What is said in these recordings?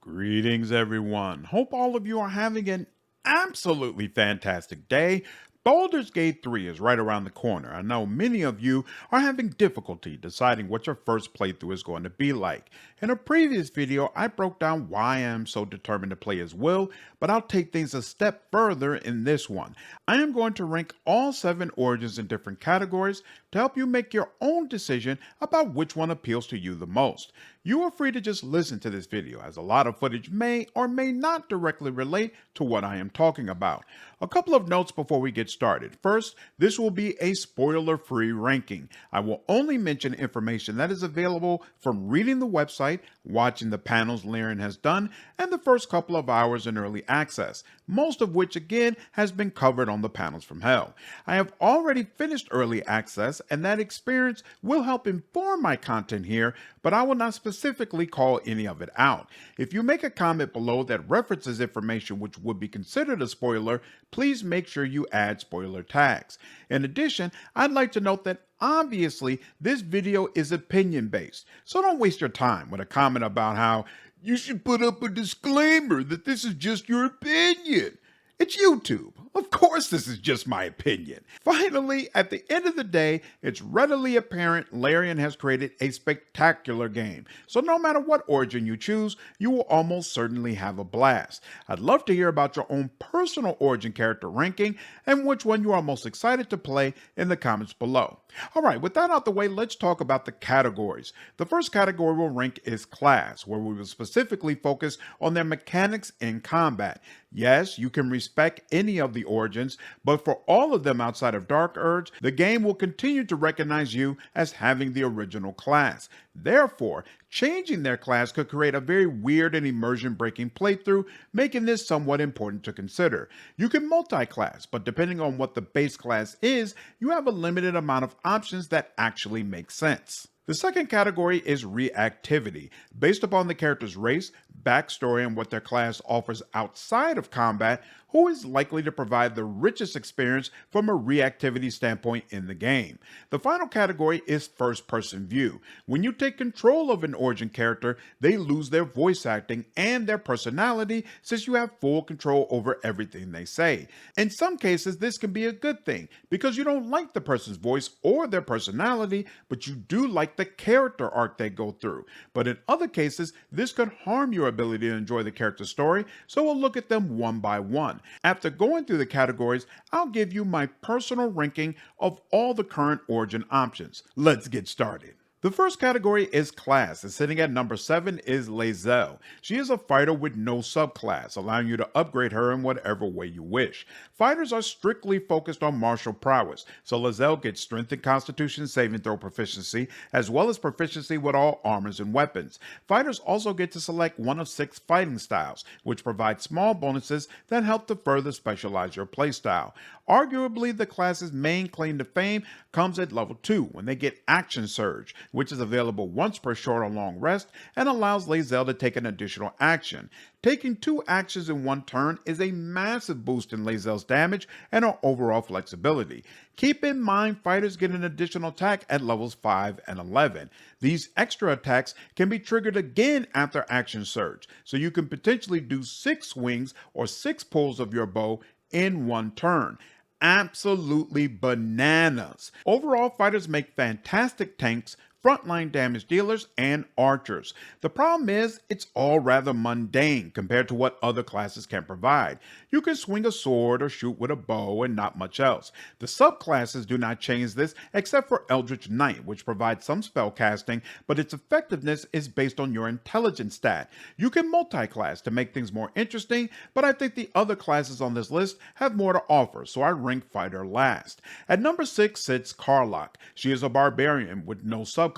Greetings, everyone. Hope all of you are having an absolutely fantastic day. Baldur's Gate 3 is right around the corner. I know many of you are having difficulty deciding what your first playthrough is going to be like. In a previous video, I broke down why I am so determined to play as Will, but I'll take things a step further in this one. I am going to rank all 7 origins in different categories to help you make your own decision about which one appeals to you the most. You are free to just listen to this video, as a lot of footage may or may not directly relate to what I am talking about. A couple of notes before we get started. First, this will be a spoiler-free ranking. I will only mention information that is available from reading the website, watching the panels Larian has done, and the first couple of hours in early access, most of which again has been covered on the Panels from Hell. I have already finished early access, and that experience will help inform my content here, but I will not specifically call any of it out. If you make a comment below that references information which would be considered a spoiler, please make sure you add spoiler tags. In addition, I'd like to note that obviously this video is opinion based, so don't waste your time with a comment about how you should put up a disclaimer that this is just your opinion. It's YouTube. Of course this is just my opinion. Finally, at the end of the day, it's readily apparent Larian has created a spectacular game. So no matter what origin you choose, you will almost certainly have a blast. I'd love to hear about your own personal origin character ranking and which one you are most excited to play in the comments below. Alright, with that out the way, let's talk about the categories. The first category we'll rank is class, where we will specifically focus on their mechanics in combat. Yes, you can respec any of the origins, but for all of them outside of Dark Urge, the game will continue to recognize you as having the original class. Therefore, changing their class could create a very weird and immersion-breaking playthrough, making this somewhat important to consider. You can multi-class, but depending on what the base class is, you have a limited amount of options that actually make sense. The second category is reactivity. Based upon the character's race, backstory, and what their class offers outside of combat, who is likely to provide the richest experience from a reactivity standpoint in the game. The final category is first-person view. When you take control of an origin character, they lose their voice acting and their personality since you have full control over everything they say. In some cases, this can be a good thing because you don't like the person's voice or their personality, but you do like the character arc they go through. But in other cases, this could harm your ability to enjoy the character's story, so we'll look at them one by one. After going through the categories, I'll give you my personal ranking of all the current origin options. Let's get started. The first category is class, and sitting at number 7 is Lae'zel. She is a fighter with no subclass, allowing you to upgrade her in whatever way you wish. Fighters are strictly focused on martial prowess, so Lae'zel gets strength and constitution saving throw proficiency, as well as proficiency with all armors and weapons. Fighters also get to select one of 6 fighting styles, which provide small bonuses that help to further specialize your playstyle. Arguably, the class's main claim to fame comes at level 2 when they get Action Surge, which is available once per short or long rest and allows Lae'zel to take an additional action. Taking 2 actions in one turn is a massive boost in Lae'zel's damage and her overall flexibility. Keep in mind, fighters get an additional attack at levels 5 and 11. These extra attacks can be triggered again after Action Surge, so you can potentially do 6 swings or 6 pulls of your bow in one turn. Absolutely bananas. Overall, fighters make fantastic tanks, frontline damage dealers, and archers. The problem is, it's all rather mundane compared to what other classes can provide. You can swing a sword or shoot with a bow and not much else. The subclasses do not change this except for Eldritch Knight, which provides some spell casting, but its effectiveness is based on your intelligence stat. You can multi-class to make things more interesting, but I think the other classes on this list have more to offer, so I rank fighter last. At number 6 sits Karlach. She is a barbarian with no subclass.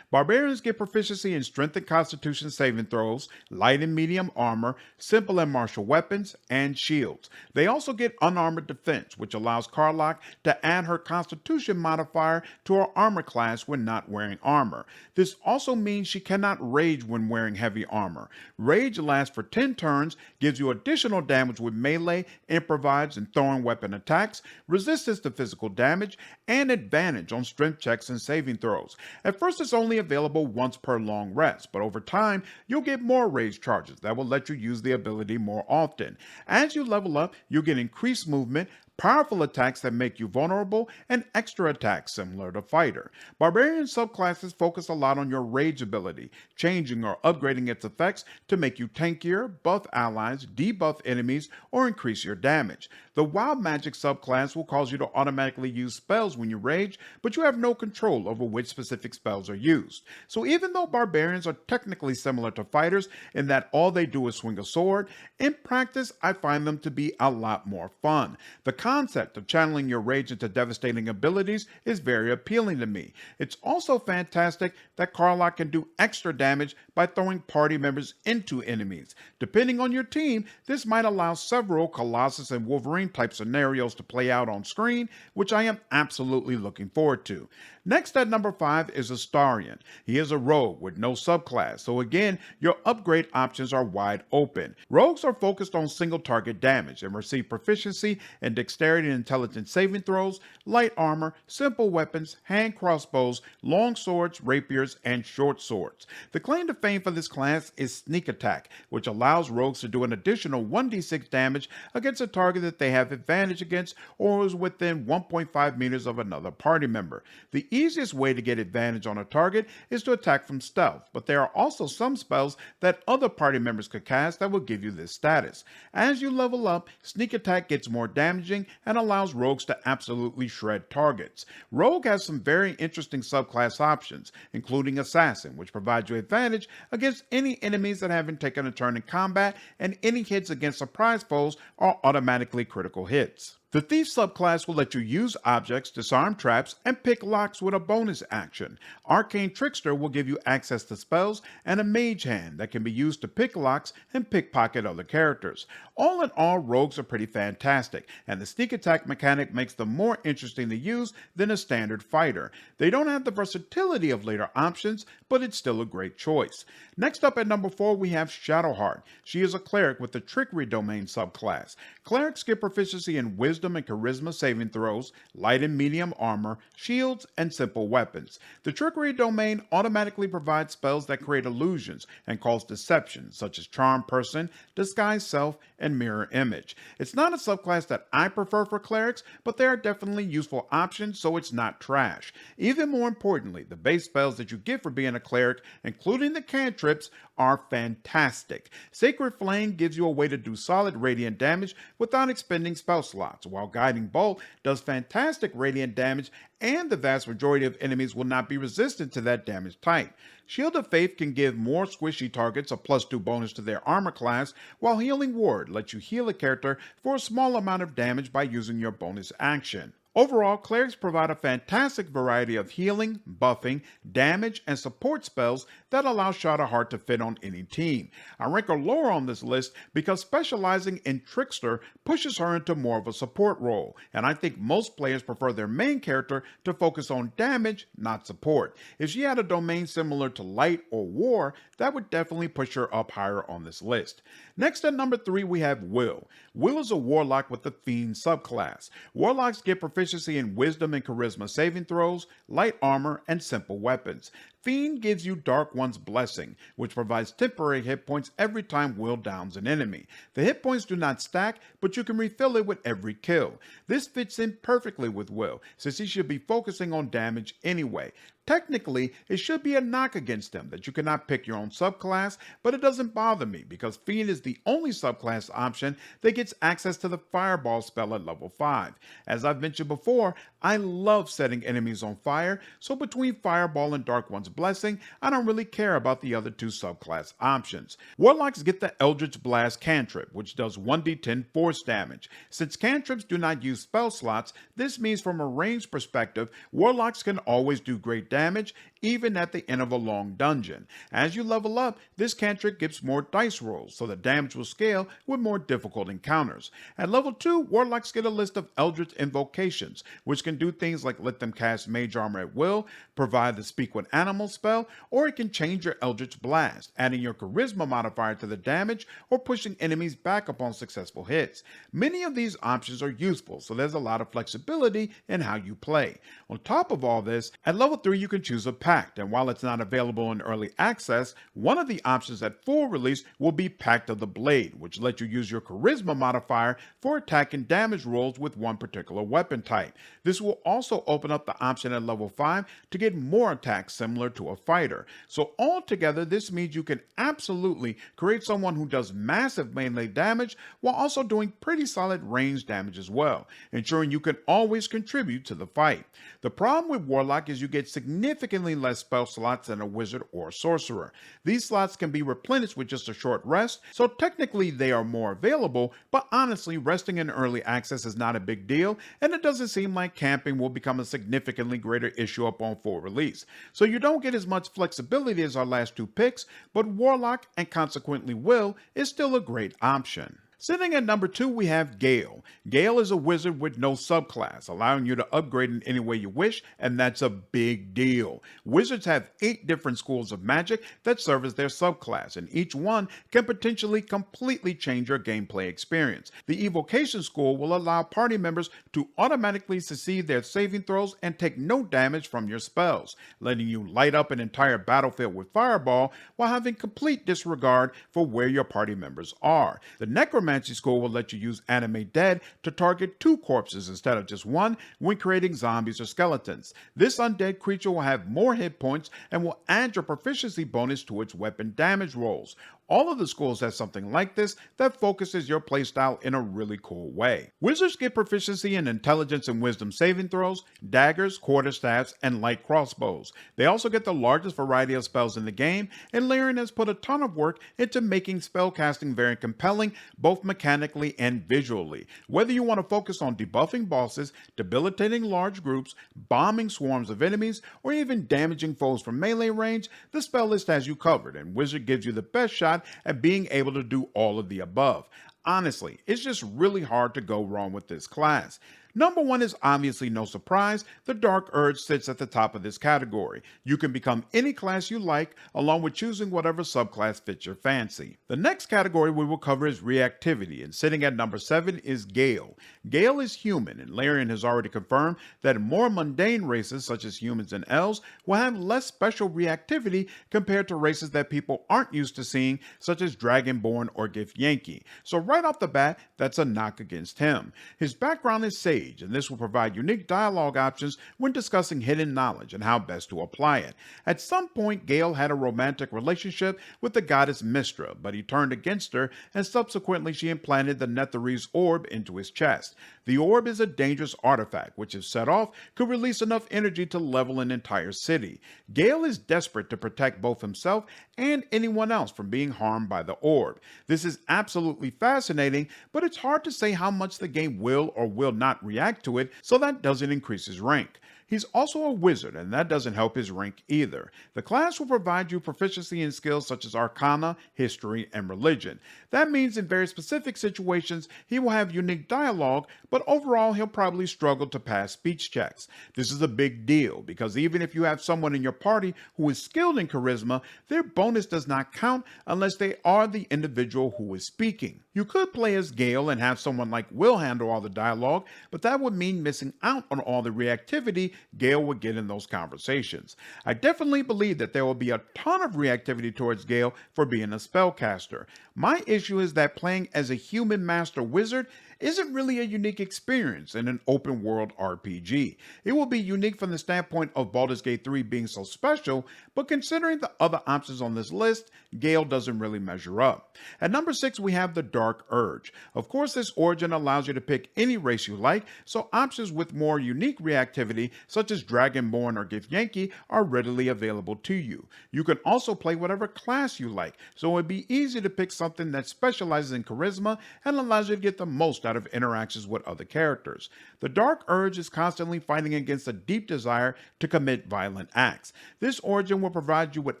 Barbarians get proficiency in strength and constitution saving throws, light and medium armor, simple and martial weapons, and shields. They also get unarmored defense, which allows Karlach to add her constitution modifier to her armor class when not wearing armor. This also means she cannot rage when wearing heavy armor. Rage lasts for 10 turns, gives you additional damage with melee, improvised, and throwing weapon attacks, resistance to physical damage, and advantage on strength checks and saving throws. At first, it's only available once per long rest, but over time, you'll get more rage charges that will let you use the ability more often. As you level up, you'll get increased movement, powerful attacks that make you vulnerable, and extra attacks similar to Fighter. Barbarian subclasses focus a lot on your rage ability, changing or upgrading its effects to make you tankier, buff allies, debuff enemies, or increase your damage. The Wild Magic subclass will cause you to automatically use spells when you rage, but you have no control over which specific spells are used. So even though barbarians are technically similar to fighters in that all they do is swing a sword, in practice I find them to be a lot more fun. The concept of channeling your rage into devastating abilities is very appealing to me. It's also fantastic that Karlach can do extra damage by throwing party members into enemies. Depending on your team, this might allow several Colossus and Wolverine type scenarios to play out on screen, which I am absolutely looking forward to. Next at number 5 is Astarion. He is a rogue with no subclass, so again, your upgrade options are wide open. Rogues are focused on single target damage and receive proficiency in dexterity and intelligence saving throws, light armor, simple weapons, hand crossbows, long swords, rapiers, and short swords. The claim to fame for this class is Sneak Attack, which allows rogues to do an additional 1d6 damage against a target that they have advantage against or is within 1.5 meters of another party member. The easiest way to get advantage on a target is to attack from stealth, but there are also some spells that other party members could cast that will give you this status. As you level up, Sneak Attack gets more damaging and allows rogues to absolutely shred targets. Rogue has some very interesting subclass options, including Assassin, which provides you advantage against any enemies that haven't taken a turn in combat, and any hits against surprise foes are automatically critical hits. The Thief subclass will let you use objects, disarm traps, and pick locks with a bonus action. Arcane Trickster will give you access to spells and a mage hand that can be used to pick locks and pickpocket other characters. All in all, rogues are pretty fantastic, and the sneak attack mechanic makes them more interesting to use than a standard fighter. They don't have the versatility of later options, but it's still a great choice. Next up at number 4, we have Shadowheart. She is a cleric with the Trickery Domain subclass. Clerics get proficiency in Wisdom and Charisma saving throws, light and medium armor, shields, and simple weapons. The Trickery Domain automatically provides spells that create illusions and cause deception, such as Charm Person, Disguise Self, and Mirror Image. It's not a subclass that I prefer for clerics, but they are definitely useful options, so it's not trash. Even more importantly, the base spells that you get for being a cleric, including the cantrips, are fantastic. Sacred Flame gives you a way to do solid radiant damage without expending spell slots, while Guiding Bolt does fantastic radiant damage, and the vast majority of enemies will not be resistant to that damage type. Shield of Faith can give more squishy targets a +2 bonus to their armor class, while Healing Ward lets you heal a character for a small amount of damage by using your bonus action. Overall, clerics provide a fantastic variety of healing, buffing, damage, and support spells that allow Shadowheart to fit on any team. I rank her lower on this list because specializing in Trickster pushes her into more of a support role, and I think most players prefer their main character to focus on damage, not support. If she had a domain similar to Light or War, that would definitely push her up higher on this list. Next at number 3, we have Will. Will is a warlock with the Fiend subclass. Warlocks get proficiency in Wisdom and Charisma saving throws, light armor, and simple weapons. Fiend gives you Dark One's Blessing, which provides temporary hit points every time Will downs an enemy. The hit points do not stack, but you can refill it with every kill. This fits in perfectly with Will, since he should be focusing on damage anyway. Technically, it should be a knock against him that you cannot pick your own subclass, but it doesn't bother me because Fiend is the only subclass option that gets access to the Fireball spell at level 5. As I've mentioned before, I love setting enemies on fire, so between Fireball and Dark One's Blessing, I don't really care about the other 2 subclass options. Warlocks get the Eldritch Blast cantrip, which does 1d10 force damage. Since cantrips do not use spell slots, this means from a range perspective, Warlocks can always do great damage, even at the end of a long dungeon. As you level up, this cantrip gives more dice rolls, so the damage will scale with more difficult encounters. At level 2, Warlocks get a list of Eldritch Invocations, which can do things like let them cast Mage Armor at will, provide the Speak with Animals spell, or it can change your Eldritch Blast, adding your Charisma modifier to the damage, or pushing enemies back upon successful hits. Many of these options are useful, so there's a lot of flexibility in how you play. On top of all this, at level 3 you can choose a path packed, and while it's not available in early access, one of the options at full release will be Pact of the Blade, which lets you use your Charisma modifier for attack and damage rolls with one particular weapon type. This will also open up the option at level 5 to get more attacks similar to a fighter. So altogether, this means you can absolutely create someone who does massive melee damage while also doing pretty solid range damage as well, ensuring you can always contribute to the fight. The problem with Warlock is you get significantly less spell slots than a wizard or sorcerer. These slots can be replenished with just a short rest, so technically they are more available, but honestly, resting in early access is not a big deal, and it doesn't seem like camping will become a significantly greater issue upon full release. So you don't get as much flexibility as our last two picks, but Warlock, and consequently Will, is still a great option. Sitting at number 2, we have Gale. Gale is a wizard with no subclass, allowing you to upgrade in any way you wish, and that's a big deal. Wizards have 8 different schools of magic that serve as their subclass, and each one can potentially completely change your gameplay experience. The Evocation School will allow party members to automatically succeed their saving throws and take no damage from your spells, letting you light up an entire battlefield with Fireball while having complete disregard for where your party members are. The Necromancy School will let you use Animate Dead to target 2 corpses instead of just 1 when creating zombies or skeletons. This undead creature will have more hit points and will add your proficiency bonus to its weapon damage rolls. All of the schools have something like this that focuses your playstyle in a really cool way. Wizards get proficiency in intelligence and wisdom saving throws, daggers, quarterstaffs, and light crossbows. They also get the largest variety of spells in the game, and Larian has put a ton of work into making spellcasting very compelling, both mechanically and visually. Whether you want to focus on debuffing bosses, debilitating large groups, bombing swarms of enemies, or even damaging foes from melee range, the spell list has you covered, and Wizard gives you the best shot at being able to do all of the above. Honestly, it's just really hard to go wrong with this class. Number 1 is obviously no surprise. The Dark Urge sits at the top of this category. You can become any class you like, along with choosing whatever subclass fits your fancy. The next category we will cover is Reactivity, and sitting at number 7 is Gale. Gale is human, and Larian has already confirmed that more mundane races such as humans and elves will have less special reactivity compared to races that people aren't used to seeing, such as Dragonborn or Githyanki. So right off the bat, that's a knock against him. His background is sage, and this will provide unique dialogue options when discussing hidden knowledge and how best to apply it. At some point, Gale had a romantic relationship with the goddess Mystra, but he turned against her, and subsequently she implanted the Netherese orb into his chest. The orb is a dangerous artifact, which if set off, could release enough energy to level an entire city. Gale is desperate to protect both himself and anyone else from being harmed by the orb. This is absolutely fascinating, but it's hard to say how much the game will or will not react to it, so that doesn't increase his rank. He's also a wizard, and that doesn't help his rank either. The class will provide you proficiency in skills such as Arcana, History, and Religion. That means in very specific situations, he will have unique dialogue, but overall he'll probably struggle to pass speech checks. This is a big deal, because even if you have someone in your party who is skilled in Charisma, their bonus does not count unless they are the individual who is speaking. You could play as Gale and have someone like Will handle all the dialogue, but that would mean missing out on all the reactivity Gale would get in those conversations. I definitely believe that there will be a ton of reactivity towards Gale for being a spellcaster. My issue is that playing as a human master wizard isn't really a unique experience in an open world RPG. It will be unique from the standpoint of Baldur's Gate 3 being so special, but considering the other options on this list, Gale doesn't really measure up. At number 6, we have the Dark Urge. Of course, this origin allows you to pick any race you like, so options with more unique reactivity, such as Dragonborn or Githyanki, are readily available to you. You can also play whatever class you like, so it would be easy to pick something that specializes in charisma and allows you to get the most out of interactions with other characters. The Dark Urge is constantly fighting against a deep desire to commit violent acts. This origin will provide you with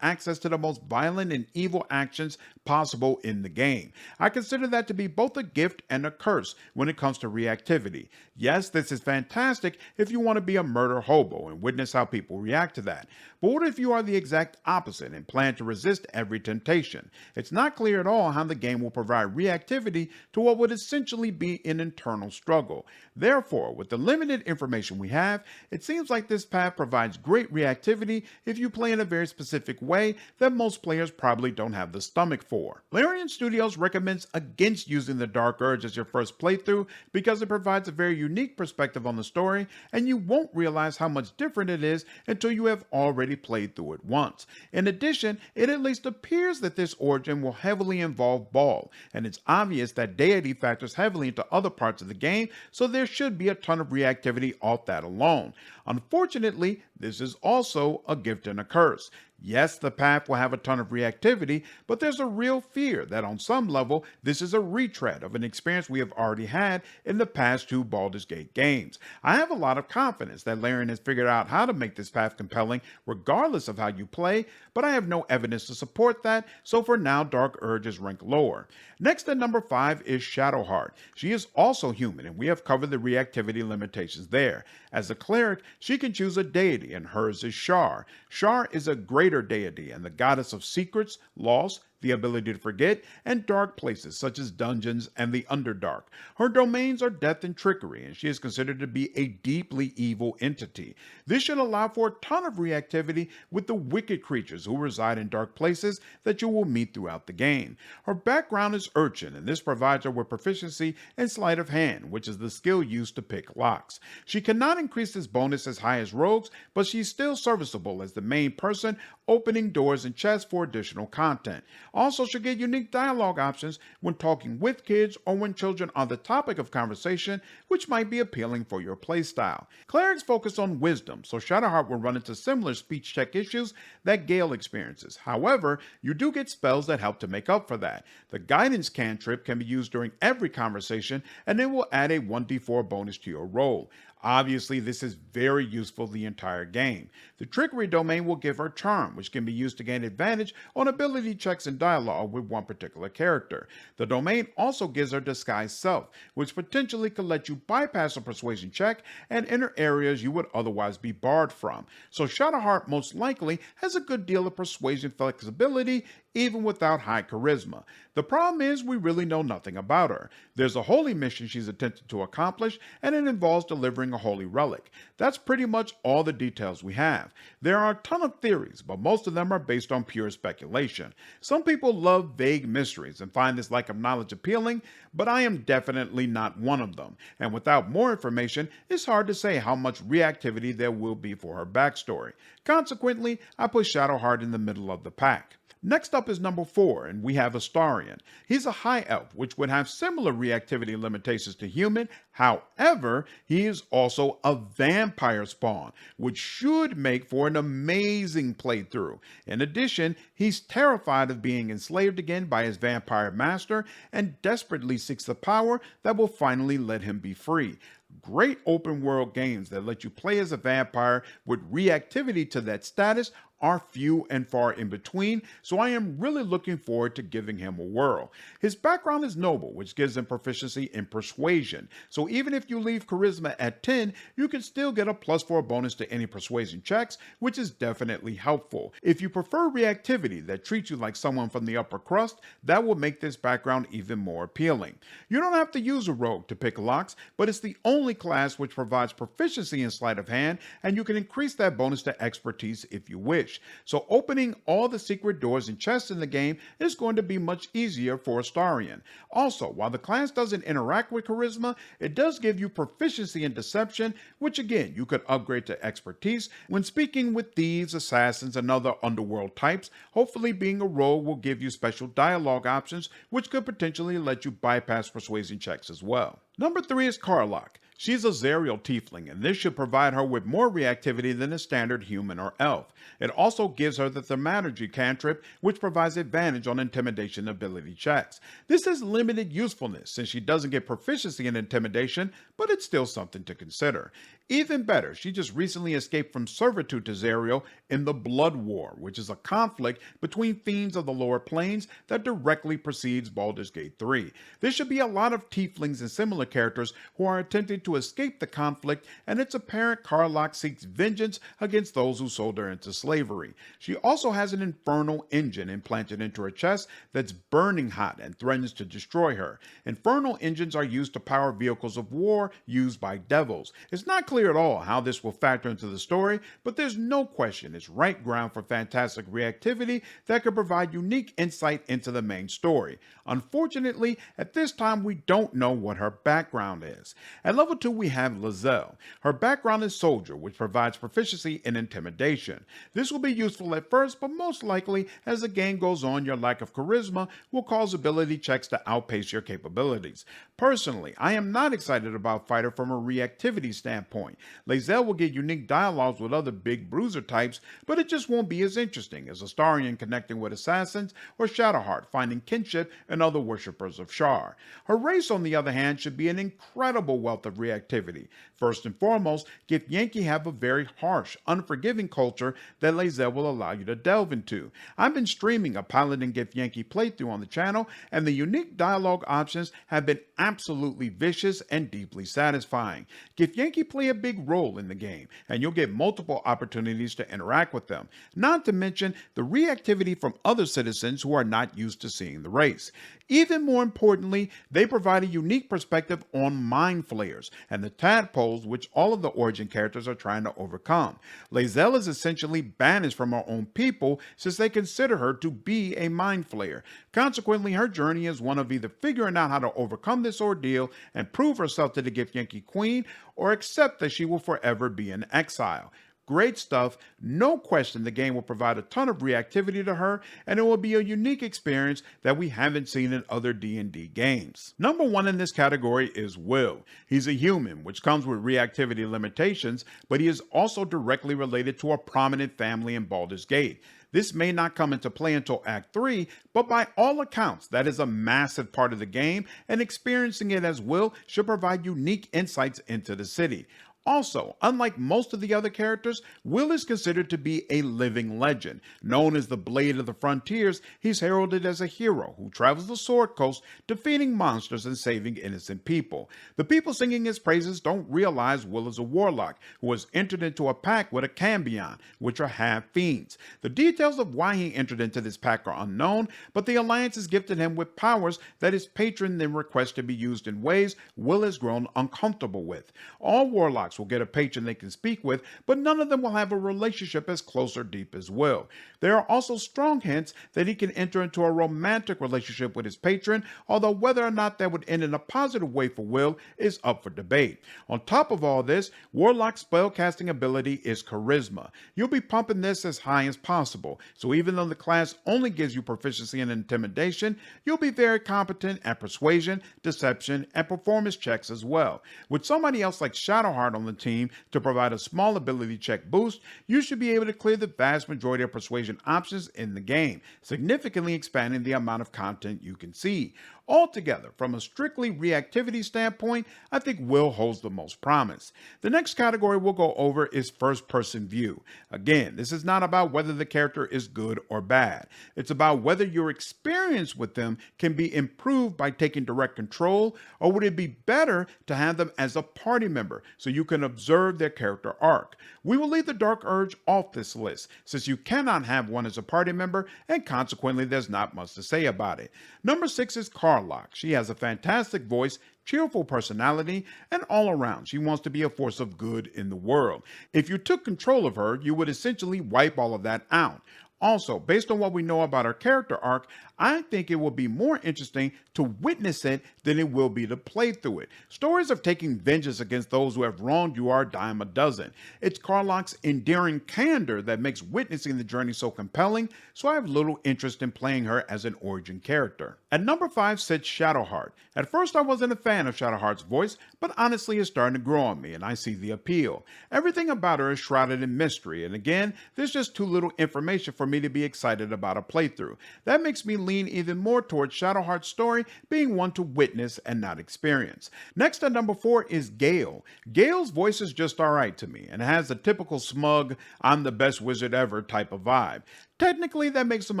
access to the most violent and evil actions possible in the game. I consider that to be both a gift and a curse when it comes to reactivity. Yes, this is fantastic if you want to be a murder hobo and witness how people react to that. But what if you are the exact opposite and plan to resist every temptation? It's not clear at all how the game will provide reactivity to what would essentially be an internal struggle. Therefore, with the limited information we have, it seems like this path provides great reactivity if you play in a very specific way that most players probably don't have the stomach for. Larian Studios recommends against using the Dark Urge as your first playthrough because it provides a very unique perspective on the story, and you won't realize how much different it is until you have already played through it once. In addition, it at least appears that this origin will heavily involve Baal, and it's obvious that deity factors heavily into other parts of the game, so there should be a ton of reactivity off that alone. Unfortunately, this is also a gift and a curse. Yes, the path will have a ton of reactivity, but there's a real fear that on some level, this is a retread of an experience we have already had in the past two Baldur's Gate games. I have a lot of confidence that Larian has figured out how to make this path compelling regardless of how you play, but I have no evidence to support that, so for now, Dark Urge is ranked lower. Next at number 5 is Shadowheart. She is also human, and we have covered the reactivity limitations there. As a cleric, she can choose a deity, and hers is Shar. Shar is a greater deity and the goddess of secrets, loss, the ability to forget, and dark places such as dungeons and the Underdark. Her domains are death and trickery, and she is considered to be a deeply evil entity. This should allow for a ton of reactivity with the wicked creatures who reside in dark places that you will meet throughout the game. Her background is Urchin, and this provides her with proficiency in Sleight of Hand, which is the skill used to pick locks. She cannot increase this bonus as high as rogues, but she's still serviceable as the main person opening doors and chests for additional content. Also, she'll get unique dialogue options when talking with kids or when children are the topic of conversation, which might be appealing for your playstyle. Clerics focus on wisdom, so Shadowheart will run into similar speech check issues that Gale experiences. However, you do get spells that help to make up for that. The guidance cantrip can be used during every conversation, and it will add a 1d4 bonus to your roll. Obviously, this is very useful the entire game. The trickery domain will give her charm, which can be used to gain advantage on ability checks and dialogue with one particular character. The domain also gives her disguise self, which potentially could let you bypass a persuasion check and enter areas you would otherwise be barred from. So Shadowheart most likely has a good deal of persuasion flexibility even without high charisma. The problem is we really know nothing about her. There's a holy mission she's attempted to accomplish, and it involves delivering a holy relic. That's pretty much all the details we have. There are a ton of theories, but most of them are based on pure speculation. Some people love vague mysteries and find this lack of knowledge appealing, but I am definitely not one of them. And without more information, it's hard to say how much reactivity there will be for her backstory. Consequently, I put Shadowheart in the middle of the pack. Next up is number 4, and we have Astarion. He's a high elf, which would have similar reactivity limitations to human. However, he is also a vampire spawn, which should make for an amazing playthrough. In addition, he's terrified of being enslaved again by his vampire master and desperately seeks the power that will finally let him be free. Great open world games that let you play as a vampire with reactivity to that status are few and far in between, so I am really looking forward to giving him a whirl. His background is noble, which gives him proficiency in persuasion, so even if you leave charisma at 10, you can still get a +4 bonus to any persuasion checks, which is definitely helpful. If you prefer reactivity that treats you like someone from the upper crust, that will make this background even more appealing. You don't have to use a rogue to pick locks, but it's the only class which provides proficiency in sleight of hand, and you can increase that bonus to expertise if you wish. So opening all the secret doors and chests in the game is going to be much easier for Astarion. Also, while the class doesn't interact with charisma, it does give you proficiency in deception, which again you could upgrade to expertise when speaking with thieves, assassins, and other underworld types. Hopefully being a rogue will give you special dialogue options, which could potentially let you bypass persuasion checks as well. Number 3 is Karlach. She's a Zerial tiefling, and this should provide her with more reactivity than a standard human or elf. It also gives her the Thaumaturgy cantrip, which provides advantage on intimidation ability checks. This has limited usefulness since she doesn't get proficiency in intimidation, but it's still something to consider. Even better, she just recently escaped from servitude to Zerial in the Blood War, which is a conflict between fiends of the lower planes that directly precedes Baldur's Gate 3. There should be a lot of tieflings and similar characters who are attempting to to escape the conflict, and it's apparent Karlach seeks vengeance against those who sold her into slavery. She also has an infernal engine implanted into her chest that's burning hot and threatens to destroy her. Infernal engines are used to power vehicles of war used by devils. It's not clear at all how this will factor into the story, but there's no question it's right ground for fantastic reactivity that could provide unique insight into the main story. Unfortunately, at this time we don't know what her background is. At level 2 we have Lizelle. Her background is soldier, which provides proficiency in intimidation. This will be useful at first, but most likely as the game goes on your lack of charisma will cause ability checks to outpace your capabilities. Personally, I am not excited about Fighter from a reactivity standpoint. Lizelle will get unique dialogues with other big bruiser types, but it just won't be as interesting as Astarion connecting with assassins or Shadowheart finding kinship and other worshippers of Shar. Her race, on the other hand, should be an incredible wealth of reactivity. First and foremost, Githyanki have a very harsh, unforgiving culture that Lizelle will allow you to delve into. I've been streaming a Paladin Githyanki playthrough on the channel, and the unique dialogue options have been absolutely vicious and deeply satisfying. Githyanki play a big role in the game, and you'll get multiple opportunities to interact with them, not to mention the reactivity from other citizens who are not used to seeing the race. Even more importantly, they provide a unique perspective on mind flayers and the tadpoles which all of the origin characters are trying to overcome. Lizelle is essentially banished from her own people since they consider her to be a mind flayer. Consequently, her journey is one of either figuring out how to overcome this ordeal and prove herself to the Githyanki Queen, or accept that she will forever be in exile. Great stuff. No question the game will provide a ton of reactivity to her, and it will be a unique experience that we haven't seen in other D&D games. Number 1 in this category is Will. He's a human, which comes with reactivity limitations, but he is also directly related to a prominent family in Baldur's Gate. This may not come into play until Act 3, but by all accounts, that is a massive part of the game, and experiencing it as Will should provide unique insights into the city. Also, unlike most of the other characters, Will is considered to be a living legend. Known as the Blade of the Frontiers, he's heralded as a hero who travels the Sword Coast, defeating monsters and saving innocent people. The people singing his praises don't realize Will is a warlock who has entered into a pact with a Cambion, which are half-fiends. The details of why he entered into this pact are unknown, but the Alliance has gifted him with powers that his patron then requests to be used in ways Will has grown uncomfortable with. All warlocks will get a patron they can speak with, but none of them will have a relationship as close or deep as Will. There are also strong hints that he can enter into a romantic relationship with his patron, although whether or not that would end in a positive way for Will is up for debate. On top of all this, Warlock's spellcasting ability is Charisma. You'll be pumping this as high as possible, so even though the class only gives you proficiency in Intimidation, you'll be very competent at Persuasion, Deception, and Performance checks as well. With somebody else like Shadowheart on the team to provide a small ability check boost, you should be able to clear the vast majority of persuasion options in the game, significantly expanding the amount of content you can see. Altogether, from a strictly reactivity standpoint, I think Will holds the most promise. The next category we'll go over is first-person view. Again, this is not about whether the character is good or bad. It's about whether your experience with them can be improved by taking direct control, or would it be better to have them as a party member so you can observe their character arc. We will leave the Dark Urge off this list, since you cannot have one as a party member, and consequently there's not much to say about it. Number 6 is Karlach. She has a fantastic voice, cheerful personality, and all around she wants to be a force of good in the world. If you took control of her, you would essentially wipe all of that out. Also, based on what we know about her character arc, I think it will be more interesting to witness it than it will be to play through it. Stories of taking vengeance against those who have wronged you are a dime a dozen. It's Karlach's endearing candor that makes witnessing the journey so compelling, so I have little interest in playing her as an origin character. At number 5 sits Shadowheart. At first I wasn't a fan of Shadowheart's voice, but honestly it's starting to grow on me and I see the appeal. Everything about her is shrouded in mystery, and again, there's just too little information for me to be excited about a playthrough. That makes me lean even more towards Shadowheart's story being one to witness and not experience. Next at number 4 is Gale. Gale's voice is just alright to me and has the typical smug, I'm the best wizard ever type of vibe. Technically, that makes him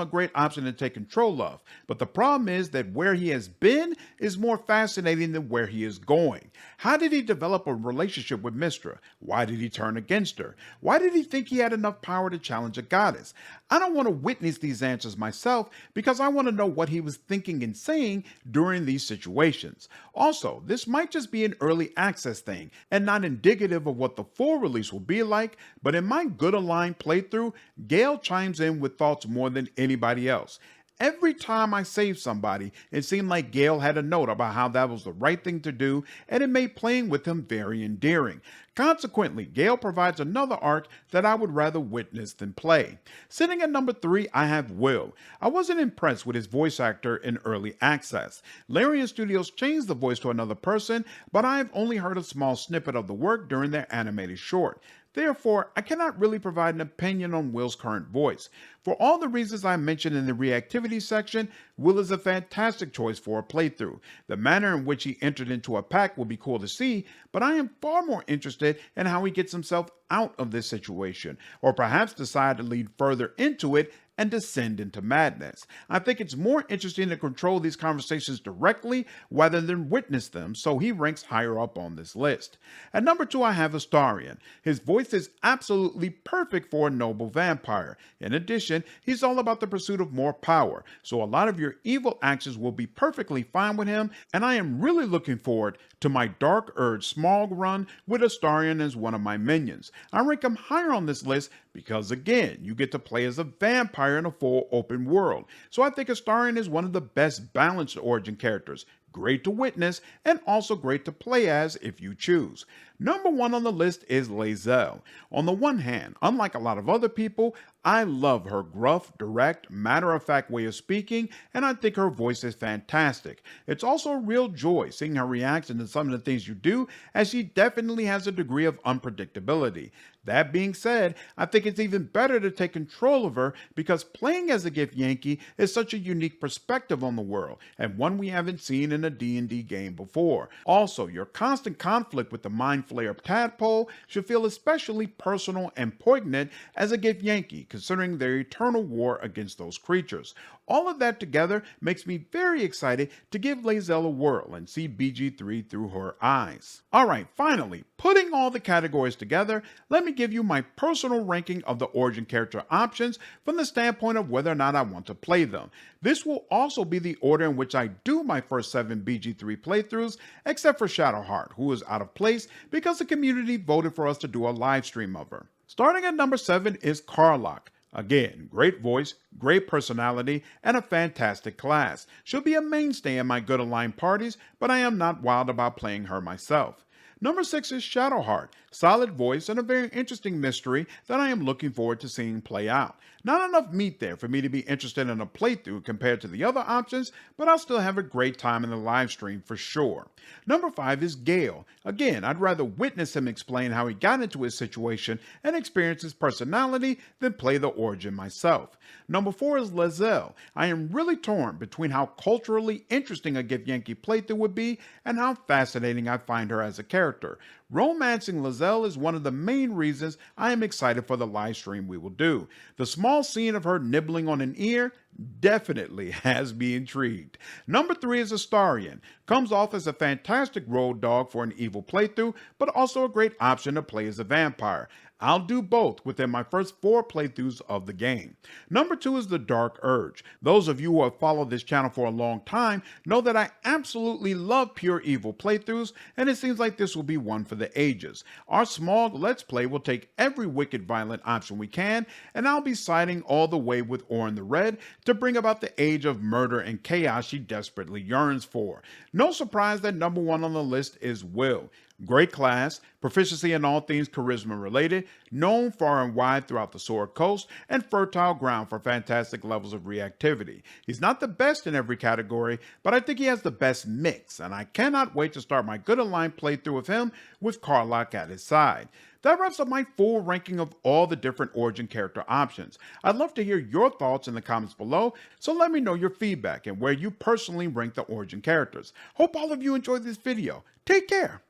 a great option to take control of, but the problem is that where he has been is more fascinating than where he is going. How did he develop a relationship with Mistra? Why did he turn against her? Why did he think he had enough power to challenge a goddess? I don't want to witness these answers myself because I want to know what he was thinking and saying during these situations. Also, this might just be an early access thing and not indicative of what the full release will be like, but in my good aligned playthrough, Gale chimes in with thoughts more than anybody else. Every time I saved somebody, it seemed like Gale had a note about how that was the right thing to do, and it made playing with him very endearing. Consequently, Gale provides another arc that I would rather witness than play. Sitting at number 3, I have Will. I wasn't impressed with his voice actor in early access. Larian Studios changed the voice to another person, but I have only heard a small snippet of the work during their animated short. Therefore, I cannot really provide an opinion on Will's current voice. For all the reasons I mentioned in the reactivity section, Will is a fantastic choice for a playthrough. The manner in which he entered into a pack will be cool to see, but I am far more interested in how he gets himself out of this situation, or perhaps decide to lead further into it and descend into madness. I think it's more interesting to control these conversations directly rather than witness them, so he ranks higher up on this list. At number 2, I have Astarion. His voice is absolutely perfect for a noble vampire. In addition, he's all about the pursuit of more power, so a lot of your evil actions will be perfectly fine with him, and I am really looking forward to my Dark Urge Smog run with Astarion as one of my minions. I rank him higher on this list because, again, you get to play as a vampire in a full open world. So I think Astarion is one of the best balanced origin characters. Great to witness, and also great to play as if you choose. Number 1 on the list is Lae'zel. On the one hand, unlike a lot of other people, I love her gruff, direct, matter-of-fact way of speaking, and I think her voice is fantastic. It's also a real joy seeing her reaction to some of the things you do, as she definitely has a degree of unpredictability. That being said, I think it's even better to take control of her because playing as a Gift Yankee is such a unique perspective on the world, and one we haven't seen in a D&D game before. Also, your constant conflict with the Mind Flayer tadpole should feel especially personal and poignant as a Gift Yankee, considering their eternal war against those creatures. All of that together makes me very excited to give Lae'zel a whirl and see BG3 through her eyes. Alright, finally, putting all the categories together, let me give you my personal ranking of the origin character options from the standpoint of whether or not I want to play them. This will also be the order in which I do my first 7 BG3 playthroughs, except for Shadowheart, who is out of place because the community voted for us to do a live stream of her. Starting at number 7 is Karlach. Again, great voice, great personality, and a fantastic class. She'll be a mainstay in my good aligned parties, but I am not wild about playing her myself. Number 6 is Shadowheart. Solid voice and a very interesting mystery that I am looking forward to seeing play out. Not enough meat there for me to be interested in a playthrough compared to the other options, but I'll still have a great time in the live stream for sure. Number 5 is Gale. Again, I'd rather witness him explain how he got into his situation and experience his personality than play the origin myself. Number 4 is Lae'zel. I am really torn between how culturally interesting a Gift Yankee playthrough would be and how fascinating I find her as a character. Romancing Lae'zel is one of the main reasons I am excited for the live stream we will do. The small scene of her nibbling on an ear definitely has me intrigued. Number 3 is Astarion. Comes off as a fantastic road dog for an evil playthrough, but also a great option to play as a vampire. I'll do both within my first 4 playthroughs of the game. Number 2 is the Dark Urge. Those of you who have followed this channel for a long time know that I absolutely love pure evil playthroughs, and it seems like this will be one for the ages. Our small Let's Play will take every wicked violent option we can, and I'll be siding all the way with Orin the Red to bring about the age of murder and chaos she desperately yearns for. No surprise that number 1 on the list is Will. Great class, proficiency in all things charisma related, known far and wide throughout the Sword Coast, and fertile ground for fantastic levels of reactivity. He's not the best in every category, but I think he has the best mix, and I cannot wait to start my good aligned playthrough of him with Karlach at his side. That wraps up my full ranking of all the different origin character options. I'd love to hear your thoughts in the comments below, so let me know your feedback and where you personally rank the origin characters. Hope all of you enjoyed this video. Take care!